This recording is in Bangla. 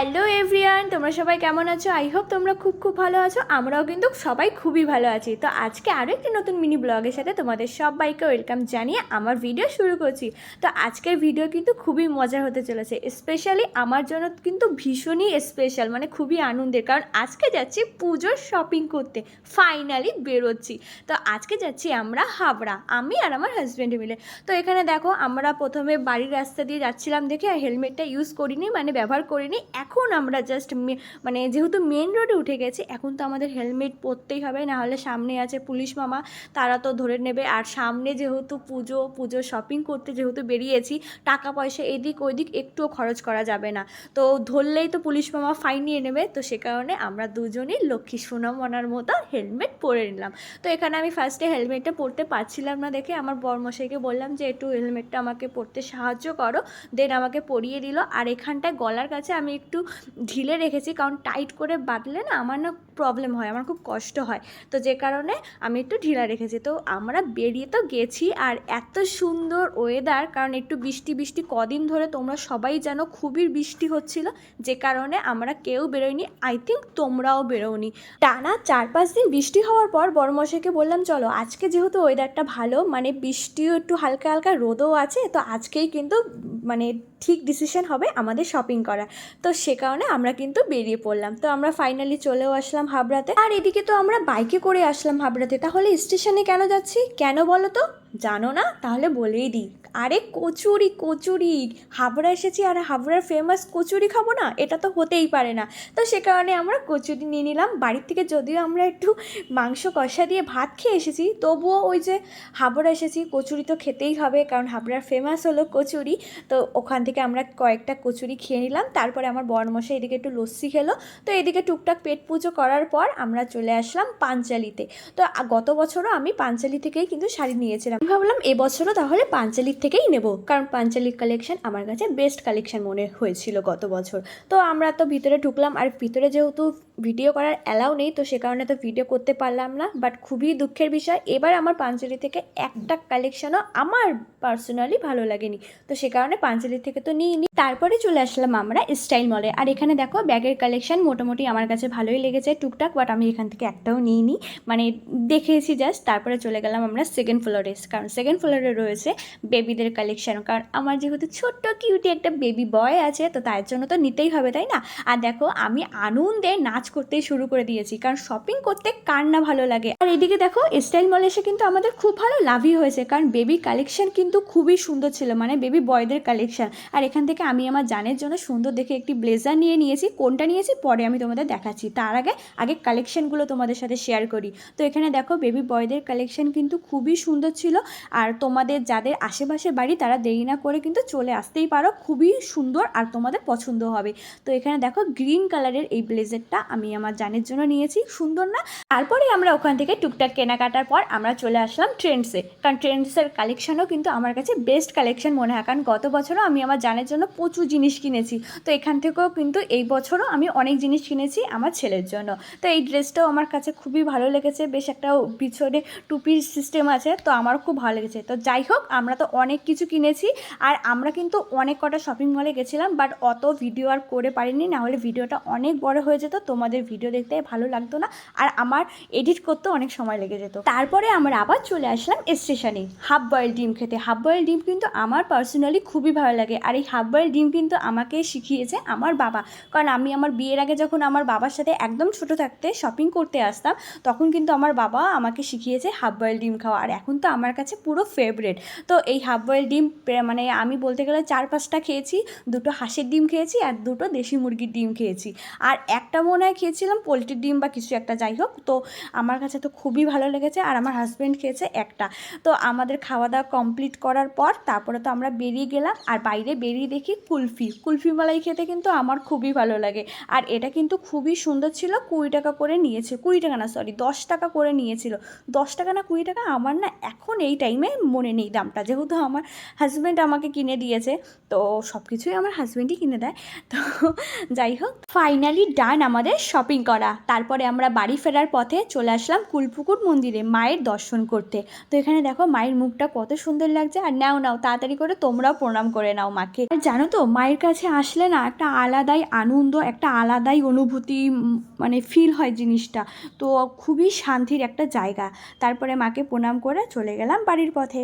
হ্যালো এভরিওয়ান, তোমরা সবাই কেমন আছো? আই হোপ তোমরা খুব ভালো আছো। আমরাও কিন্তু সবাই খুবই ভালো আছি। তো আজকে আরও একটি নতুন মিনি ব্লগের সাথে তোমাদের সবাইকে ওয়েলকাম জানিয়ে আমার ভিডিও শুরু করছি। তো আজকের ভিডিও কিন্তু খুবই মজার হতে চলেছে, স্পেশালি আমার জন্য কিন্তু ভীষণই স্পেশাল, মানে খুবই আনন্দের, কারণ আজকে যাচ্ছি পুজোর শপিং করতে। ফাইনালি বেরোচ্ছি। তো আজকে যাচ্ছি আমরা হাবড়া, আমি আর আমার হাজব্যান্ডে মিলে। তো এখানে দেখো, আমরা প্রথমে বাড়ির রাস্তা দিয়ে যাচ্ছিলাম দেখে হেলমেটটা ইউজ করিনি, মানে ব্যবহার করিনি। এখন আমরা জাস্ট মানে যেহেতু মেন রোডে উঠে গেছি, এখন তো আমাদের হেলমেট পরতেই হবে, না হলে সামনে আছে পুলিশ মামা, তারা তো ধরে নেবে। আর সামনে যেহেতু পুজো শপিং করতে যেহেতু বেরিয়েছি, টাকা পয়সা এদিক ওইদিক একটুও খরচ করা যাবে না। তো ধরলেই তো পুলিশ মামা ফাইন নিয়ে নেবে। তো সে কারণে আমরা দুজনই লক্ষ্মী সোনামনার মতো হেলমেট পরে নিলাম। তো এখানে আমি ফার্স্টে হেলমেটটা পরতে পারছিলাম না দেখে আমার বরমশাইকে বললাম যে একটু হেলমেটটা আমাকে পরতে সাহায্য করো। দেন আমাকে পরিয়ে দিল। আর এখানটায় গলার কাছে আমি একটু ঢিলে রেখেছি, কারণ টাইট করে বাঁধলে না আমার না প্রবলেম হয়, আমার খুব কষ্ট হয়। তো যে কারণে আমি একটু ঢিলা রেখেছি। তো আমরা বেরিয়ে তো গেছি, আর এত সুন্দর ওয়েদার, কারণ একটু বৃষ্টি বৃষ্টি কদিন ধরে তোমরা সবাই জানো খুবই বৃষ্টি হচ্ছিল, যে কারণে আমরা কেউ বেরোয়নি। আই থিঙ্ক তোমরাও বেরোনি। টানা 4-5 দিন বৃষ্টি হওয়ার পর বড়মশাইকে বললাম চলো আজকে যেহেতু ওয়েদারটা ভালো, মানে বৃষ্টিও একটু হালকা হালকা রোদও আছে, তো আজকেই কিন্তু মানে ঠিক ডিসিশন হবে আমাদের শপিং করা। তো সে কারণে আমরা কিন্তু বেরিয়ে পড়লাম। তো আমরা ফাইনালি চলেও আসলাম হাবড়াতে। আর এদিকে তো আমরা বাইকে করে আসলাম হাবড়াতে। তাহলে স্টেশনে কেন যাচ্ছি, কেন বলো তো? জানো না? তাহলে বলেই দিই। আরে কচুরি, হাবড়া এসেছি আর হাবড়ার ফেমাস কচুরি খাবো না, এটা তো হতেই পারে না। তো সে কারণে আমরা কচুরি নিয়ে নিলাম বাড়ির থেকে। যদিও আমরা একটু মাংস কষা দিয়ে ভাত খেয়ে এসেছি, তবুও ওই যে হাবড়া এসেছি, কচুরি তো খেতেই হবে, কারণ হাবড়ার ফেমাস হলো কচুরি। তো ওখান থেকে আমরা কয়েকটা কচুরি খেয়ে নিলাম। তারপরে আমার বরমশাই এদিকে একটু লস্যি খেলো। তো এদিকে টুকটাক পেট পুজো করার পর আমরা চলে আসলাম পাঞ্চালিতে। তো গত বছরও আমি পাঞ্চালি থেকেই কিন্তু শাড়ি নিয়েছিলাম। ভাবলাম এবছরও তাহলে পাঞ্চালির থেকেই নেব, কারণ পাঞ্চালির কালেকশন আমার কাছে বেস্ট কালেকশন মনে হয়েছিল গত বছর। তো আমরা তো ভিতরে ঢুকলাম, আর ভিতরে যেহেতু ভিডিও করার অ্যালাউ নেই, তো সে কারণে তো ভিডিও করতে পারলাম না। বাট খুবই দুঃখের বিষয়, এবার আমার পাঞ্চালি থেকে একটা কালেকশনও আমার পার্সোনালি ভালো লাগেনি। তো সে কারণে পাঞ্চালি থেকে তো নিইনি। তারপরে চলে আসলাম আমরা স্টাইল মলে। আর এখানে দেখো ব্যাগের কালেকশন মোটামুটি আমার কাছে ভালোই লেগেছে টুকটাক, বাট আমি এখান থেকে একটাও নিইনি, মানে দেখেছি জাস্ট। তারপরে চলে গেলাম আমরা সেকেন্ড ফ্লোরে, কারণ সেকেন্ড ফ্লোরে রয়েছে বেবিদের কালেকশন, কারণ আমার যেহেতু ছোট্ট কিউটি একটা বেবি বয় আছে, তো তার জন্য তো নিতেই হবে, তাই না? আর দেখো আমি আনন্দে নাচ করতেই শুরু করে দিয়েছি, কারণ শপিং করতে কার না ভালো লাগে। আর এদিকে দেখো স্টাইল মলে এসে কিন্তু আমাদের খুব ভালো লাভই হয়েছে, কারণ বেবি কালেকশন কিন্তু খুবই সুন্দর ছিল, মানে বেবি বয়দের কালেকশন। আর এখান থেকে আমি আমার জানের জন্য সুন্দর দেখে একটি ব্লেজার নিয়েছি। কোনটা নিয়েছি পরে আমি তোমাদের দেখাচ্ছি, তার আগে কালেকশনগুলো তোমাদের সাথে শেয়ার করি। তো এখানে দেখো বেবি বয়দের কালেকশন কিন্তু খুবই সুন্দর ছিল। আর তোমাদের যাদের আশেপাশে বাড়ি তারা দেরি না করে কিন্তু চলে আসতেই পারো, খুবই সুন্দর আর তোমাদের পছন্দ হবে। তো এখানে দেখো গ্রিন কালারের এই ব্লেজারটা আমি আমার জানের জন্য নিয়েছি, সুন্দর না? তারপরে আমরা ওখান থেকে টুকটাক কেনাকাটার পর আমরা চলে আসলাম ট্রেন্ডসে, কারণ ট্রেন্ডসের কালেকশনও কিন্তু আমার কাছে বেস্ট কালেকশন মনে হয়, কারণ গত বছরও আমি আমার জানের জন্য প্রচুর জিনিস কিনেছি। তো এখান থেকেও কিন্তু এই বছরও আমি অনেক জিনিস কিনেছি আমার ছেলের জন্য। তো এই ড্রেসটাও আমার কাছে খুবই ভালো লেগেছে, বেশ একটা পিছনে টুপির সিস্টেম আছে, তো আমারও খুব ভালো লেগেছে। তো যাই হোক, আমরা তো অনেক কিছু কিনেছি। আর আমরা কিন্তু অনেক কটা শপিং মলে গেছিলাম, বাট অত ভিডিও আর করে পারিনি, না হলে ভিডিওটা অনেক বড় হয়ে যেত, তোমাদের ভিডিও দেখতে ভালো লাগতো না, আর আমার এডিট করতে অনেক সময় লেগে যেত। তারপরে আমরা আবার চলে আসলাম স্টেশনে হাফ বয়েল ডিম খেতে। হাফ বয়েল ডিম কিন্তু আমার পার্সোনালি খুবই ভালো লাগে, আর এই হাফ বয়েল ডিম কিন্তু আমাকে শিখিয়েছে আমার বাবা, কারণ আমি আমার বিয়ের আগে যখন আমার বাবার সাথে একদম ছোটো থাকতে শপিং করতে আসতাম, তখন কিন্তু আমার বাবা আমাকে শিখিয়েছে হাফ বয়েল ডিম খাওয়া, আর এখন তো আমার কাছে পুরো ফেভারিট। তো এই হাফ বয়েল ডিম মানে আমি বলতে গেলে 4-5টা খেয়েছি। 2টো হাঁসের ডিম খেয়েছি, আর 2টো দেশি মুরগির ডিম খেয়েছি, আর একটা মনে হয় খেয়েছিলাম পোলট্রির ডিম বা কিছু একটা, যাই হোক। তো আমার কাছে তো খুবই ভালো লেগেছে, আর আমার হাজব্যান্ড খেয়েছে একটা। তো আমাদের খাওয়া দাওয়া কমপ্লিট করার পর তারপরে তো আমরা বেরিয়ে গেলাম, আর বাইরে বেরিয়ে দেখি কুলফি মালাই খেতে কিন্তু আমার খুবই ভালো লাগে। আর এটা কিন্তু খুবই সুন্দর ছিল, 20 টাকা করে নিয়েছে, 20 টাকা না সরি 10 টাকা করে নিয়েছিল। 10 টাকা না 20 টাকা, আমার না এখন এই টাইমে মনে নেই দামটা, যেহেতু আমার হাজব্যান্ড আমাকে কিনে দিয়েছে, তো সব কিছুই আমার হাজব্যান্ডই কিনে দেয়। তো যাই হোক, ফাইনালি ডান আমাদের শপিং করা। তারপরে আমরা বাড়ি ফেরার পথে চলে আসলাম কুলপুকুর মন্দিরে মায়ের দর্শন করতে। তো এখানে দেখো মায়ের মুখটা কত সুন্দর লাগছে। আর নাও নাও তাড়াতাড়ি করে তোমরাও প্রণাম করে নাও মাকে। আর জানো তো মায়ের কাছে আসলে না একটা আলাদাই আনন্দ, একটা আলাদাই অনুভূতি, মানে ফিল হয় জিনিসটা। তো খুবই শান্তির একটা জায়গা। তারপরে মাকে প্রণাম করে চলে গেলাম বাড়ির পথে।